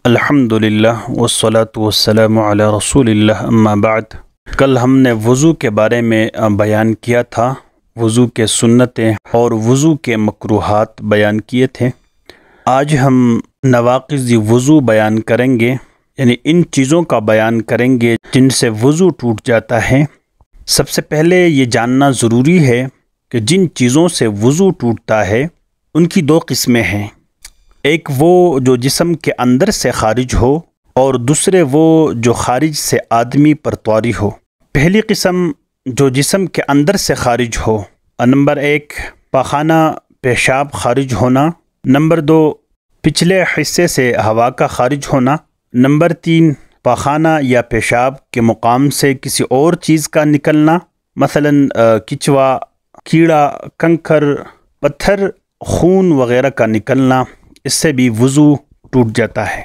الحمدللہ والصلاة والسلام علی رسول اللہ اما بعد۔ کل ہم نے وضو کے بارے میں بیان کیا تھا، وضو کے سنتیں اور وضو کے مکروہات بیان کیے تھے۔ آج ہم نواقض وضو بیان کریں گے، یعنی ان چیزوں کا بیان کریں گے جن سے وضو ٹوٹ جاتا ہے۔ سب سے پہلے یہ جاننا ضروری ہے کہ جن چیزوں سے وضو ٹوٹتا ہے ان کی دو قسمیں ہیں، ایک وہ جو جسم کے اندر سے خارج ہو اور دوسرے وہ جو خارج سے آدمی پر طاری ہو۔ پہلی قسم جو جسم کے اندر سے خارج ہو، نمبر 1 پاخانہ پیشاب خارج ہونا، نمبر 2 پچھلے حصے سے ہوا کا خارج ہونا، نمبر 3 پاخانہ یا پیشاب کے مقام سے کسی اور چیز کا نکلنا، مثلا کچوا، کیڑا، کنکر، پتھر، خون وغیرہ کا نکلنا، اس سے بھی وضو ٹوٹ جاتا ہے۔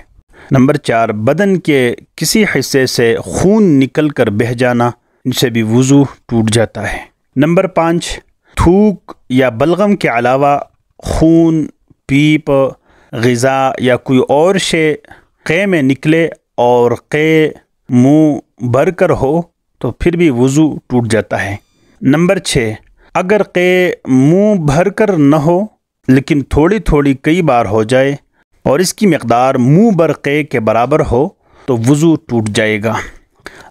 نمبر 4 بدن کے کسی حصے سے خون نکل کر بہہ جانا، ان سے بھی وضو ٹوٹ جاتا ہے۔ نمبر 5 تھوک یا بلغم کے علاوہ خون، پیپ، غذا یا کوئی اور شے قے میں نکلے اور قے منہ بھر کر ہو تو پھر بھی وضو ٹوٹ جاتا ہے۔ نمبر 6 اگر قے منہ بھر کر نہ ہو لیکن تھوڑی تھوڑی کئی بار ہو جائے اور اس کی مقدار منہ بھر قے کے برابر ہو تو وضو ٹوٹ جائے گا۔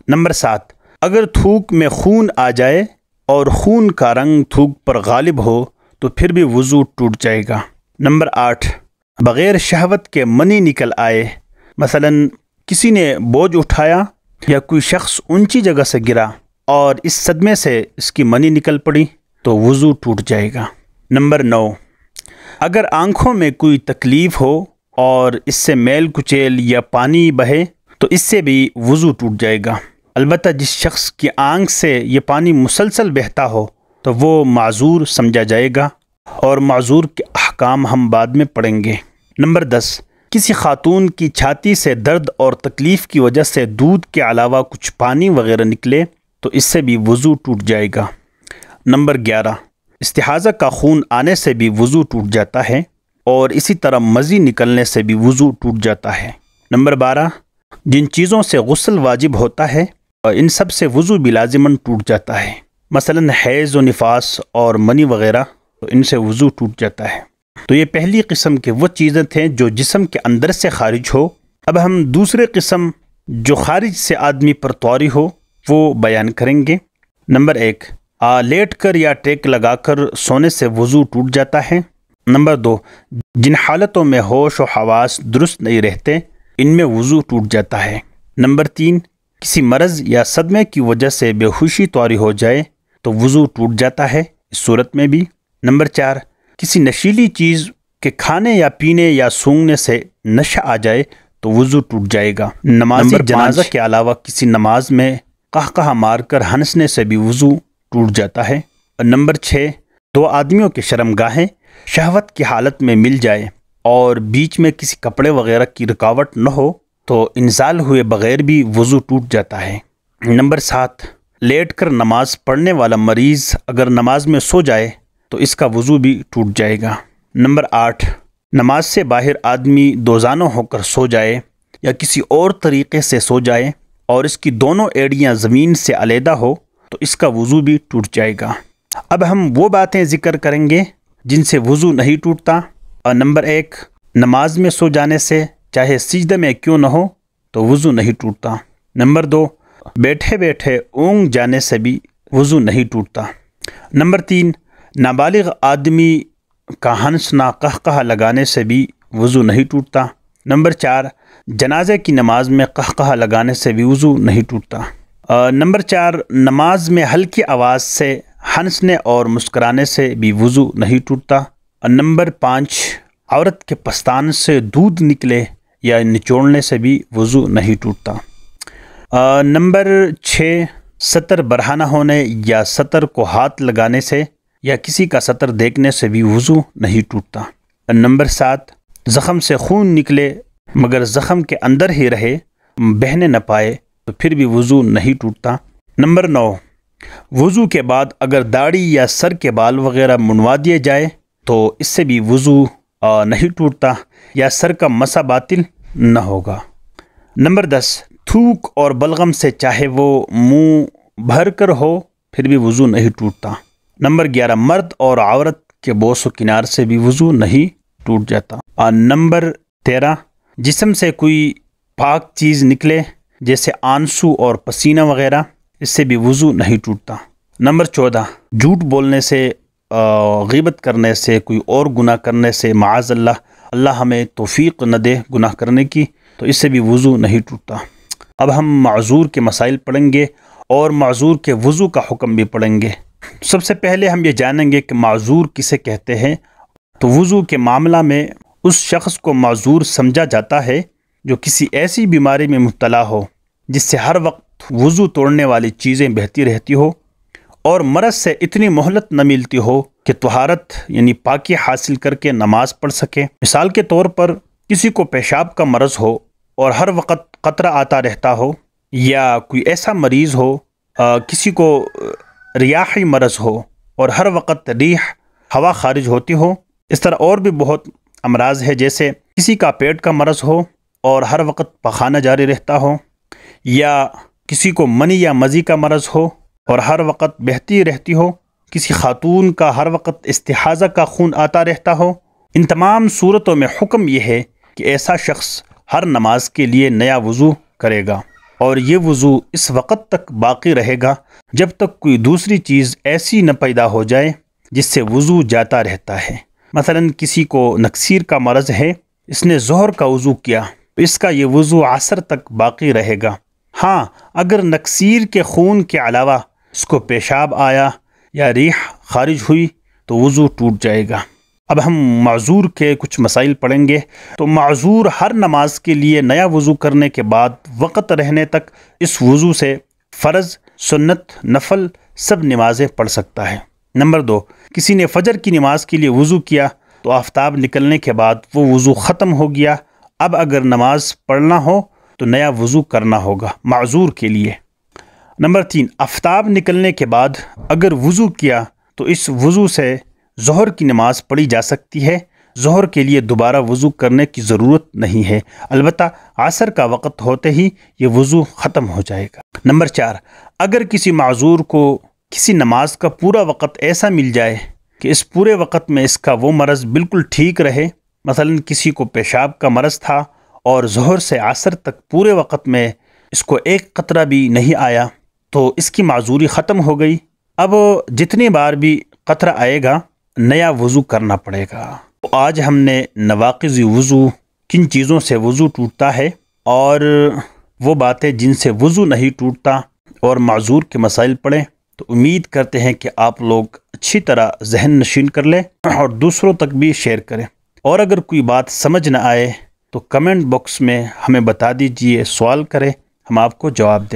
نمبر 7 اگر تھوک میں خون آ جائے اور خون کا رنگ تھوک پر غالب ہو تو پھر بھی وضو ٹوٹ جائے گا۔ نمبر 8 بغیر شہوت کے منی نکل آئے، مثلا کسی نے بوجھ اٹھایا یا کوئی شخص اونچی جگہ سے گرا اور اس صدمے سے اس کی منی نکل پڑی تو وضو ٹوٹ جائے گا۔ نمبر 9 اگر آنکھوں میں کوئی تکلیف ہو اور اس سے میل کچیل یا پانی بہے تو اس سے بھی وضو ٹوٹ جائے گا، البتہ جس شخص کی آنکھ سے یہ پانی مسلسل بہتا ہو تو وہ معذور سمجھا جائے گا، اور معذور کے احکام ہم بعد میں پڑھیں گے۔ نمبر 10 کسی خاتون کی چھاتی سے درد اور تکلیف کی وجہ سے دودھ کے علاوہ کچھ پانی وغیرہ نکلے تو اس سے بھی وضو ٹوٹ جائے گا۔ نمبر 11 استحاضہ کا خون آنے سے بھی وضو ٹوٹ جاتا ہے، اور اسی طرح مزی نکلنے سے بھی وضو ٹوٹ جاتا ہے۔ نمبر 12 جن چیزوں سے غسل واجب ہوتا ہے ان سب سے وضو بھی لازماً ٹوٹ جاتا ہے، مثلا حیض و نفاس اور منی وغیرہ، تو ان سے وضو ٹوٹ جاتا ہے۔ تو یہ پہلی قسم کے وہ چیزیں تھیں جو جسم کے اندر سے خارج ہو۔ اب ہم دوسرے قسم جو خارج سے آدمی پر طاری ہو وہ بیان کریں گے۔ نمبر 1 لیٹ کر یا ٹیک لگا کر سونے سے وضو ٹوٹ جاتا ہے۔ نمبر 2 جن حالتوں میں ہوش و حواس درست نہیں رہتے ان میں وضو ٹوٹ جاتا ہے۔ نمبر 3 کسی مرض یا صدمے کی وجہ سے بے ہوشی طاری ہو جائے تو وضو ٹوٹ جاتا ہے اس صورت میں بھی۔ نمبر 4 کسی نشیلی چیز کے کھانے یا پینے یا سونگھنے سے نشہ آ جائے تو وضو ٹوٹ جائے گا۔ نمازی جنازہ کے علاوہ کسی نماز میں قہقہہ مار کر ہنسنے سے بھی وضو ٹوٹ جاتا ہے۔ اور نمبر 6 دو آدمیوں کے شرمگاہیں شہوت کی حالت میں مل جائے اور بیچ میں کسی کپڑے وغیرہ کی رکاوٹ نہ ہو تو انزال ہوئے بغیر بھی وضو ٹوٹ جاتا ہے۔ نمبر 7 لیٹ کر نماز پڑھنے والا مریض اگر نماز میں سو جائے تو اس کا وضو بھی ٹوٹ جائے گا۔ نمبر 8 نماز سے باہر آدمی دوزانوں ہو کر سو جائے یا کسی اور طریقے سے سو جائے اور اس کی دونوں ایڑیاں زمین سے علیحدہ ہو تو اس کا وضو بھی ٹوٹ جائے گا۔ اب ہم وہ باتیں ذکر کریں گے جن سے وضو نہیں ٹوٹتا۔ اور نمبر 1 نماز میں سو جانے سے چاہے سجدے میں کیوں نہ ہو تو وضو نہیں ٹوٹتا۔ نمبر 2 بیٹھے بیٹھے اونگ جانے سے بھی وضو نہیں ٹوٹتا۔ نمبر 3 نابالغ آدمی کا ہنسنا قہقہہ لگانے سے بھی وضو نہیں ٹوٹتا۔ نمبر 4 جنازے کی نماز میں قہقہہ لگانے سے بھی وضو نہیں ٹوٹتا۔ نمبر 4 نماز میں ہلکی آواز سے ہنسنے اور مسکرانے سے بھی وضو نہیں ٹوٹتا۔ نمبر 5 عورت کے پستان سے دودھ نکلے یا نچوڑنے سے بھی وضو نہیں ٹوٹتا۔ نمبر 6 سطر برہنہ ہونے یا سطر کو ہاتھ لگانے سے یا کسی کا سطر دیکھنے سے بھی وضو نہیں ٹوٹتا۔ نمبر 7 زخم سے خون نکلے مگر زخم کے اندر ہی رہے، بہنے نہ پائے تو پھر بھی وضو نہیں ٹوٹتا۔ نمبر 9 وضو کے بعد اگر داڑھی یا سر کے بال وغیرہ منڈوا دیے جائے تو اس سے بھی وضو نہیں ٹوٹتا، یا سر کا مسح باطل نہ ہوگا۔ نمبر 10، تھوک اور بلغم سے چاہے وہ منہ بھر کر ہو پھر بھی وضو نہیں ٹوٹتا۔ نمبر 11، مرد اور عورت کے بوس و کنار سے بھی وضو نہیں ٹوٹ جاتا۔ اور نمبر 13، جسم سے کوئی پاک چیز نکلے جیسے آنسو اور پسینہ وغیرہ، اس سے بھی وضو نہیں ٹوٹتا۔ نمبر 14، جھوٹ بولنے سے، غیبت کرنے سے، کوئی اور گناہ کرنے سے، معاذ اللہ ہمیں توفیق نہ دے گناہ کرنے کی، تو اس سے بھی وضو نہیں ٹوٹتا۔ اب ہم معذور کے مسائل پڑھیں گے اور معذور کے وضو کا حکم بھی پڑھیں گے۔ سب سے پہلے ہم یہ جانیں گے کہ معذور کسے کہتے ہیں۔ تو وضو کے معاملہ میں اس شخص کو معذور سمجھا جاتا ہے جو کسی ایسی بیماری میں مبتلا ہو جس سے ہر وقت وضو توڑنے والی چیزیں بہتی رہتی ہو اور مرض سے اتنی مہلت نہ ملتی ہو کہ طہارت یعنی پاکی حاصل کر کے نماز پڑھ سکے۔ مثال کے طور پر کسی کو پیشاب کا مرض ہو اور ہر وقت قطرہ آتا رہتا ہو، یا کوئی ایسا مریض ہو، کسی کو ریاحی مرض ہو اور ہر وقت ریح ہوا خارج ہوتی ہو۔ اس طرح اور بھی بہت امراض ہے، جیسے کسی کا پیٹ کا مرض ہو اور ہر وقت پخانہ جاری رہتا ہو، یا کسی کو منی یا مزی کا مرض ہو اور ہر وقت بہتی رہتی ہو، کسی خاتون کا ہر وقت استحاضہ کا خون آتا رہتا ہو۔ ان تمام صورتوں میں حکم یہ ہے کہ ایسا شخص ہر نماز کے لیے نیا وضو کرے گا، اور یہ وضو اس وقت تک باقی رہے گا جب تک کوئی دوسری چیز ایسی نہ پیدا ہو جائے جس سے وضو جاتا رہتا ہے۔ مثلا کسی کو نکسیر کا مرض ہے، اس نے ظہر کا وضو کیا تو اس کا یہ وضو عصر تک باقی رہے گا۔ ہاں، اگر نکسیر کے خون کے علاوہ اس کو پیشاب آیا یا ریح خارج ہوئی تو وضو ٹوٹ جائے گا۔ اب ہم معذور کے کچھ مسائل پڑھیں گے۔ تو معذور ہر نماز کے لیے نیا وضو کرنے کے بعد وقت رہنے تک اس وضو سے فرض، سنت، نفل سب نمازیں پڑھ سکتا ہے۔ نمبر 2، کسی نے فجر کی نماز کے لیے وضو کیا تو آفتاب نکلنے کے بعد وہ وضو ختم ہو گیا۔ اب اگر نماز پڑھنا ہو تو نیا وضو کرنا ہوگا معذور کے لیے۔ نمبر 3، آفتاب نکلنے کے بعد اگر وضو کیا تو اس وضو سے ظہر کی نماز پڑھی جا سکتی ہے۔ ظہر کے لیے دوبارہ وضو کرنے کی ضرورت نہیں ہے، البتہ عصر کا وقت ہوتے ہی یہ وضو ختم ہو جائے گا۔ نمبر 4، اگر کسی معذور کو کسی نماز کا پورا وقت ایسا مل جائے کہ اس پورے وقت میں اس کا وہ مرض بالکل ٹھیک رہے، مثلا کسی کو پیشاب کا مرض تھا اور ظہر سے عصر تک پورے وقت میں اس کو ایک قطرہ بھی نہیں آیا، تو اس کی معذوری ختم ہو گئی۔ اب جتنی بار بھی قطرہ آئے گا نیا وضو کرنا پڑے گا۔ تو آج ہم نے نواقض وضو، کن چیزوں سے وضو ٹوٹتا ہے اور وہ باتیں جن سے وضو نہیں ٹوٹتا، اور معذور کے مسائل پڑھیں۔ تو امید کرتے ہیں کہ آپ لوگ اچھی طرح ذہن نشین کر لیں اور دوسروں تک بھی شیئر کریں، اور اگر کوئی بات سمجھ نہ آئے تو کمنٹ باکس میں ہمیں بتا دیجئے، سوال کریں، ہم آپ کو جواب دیں۔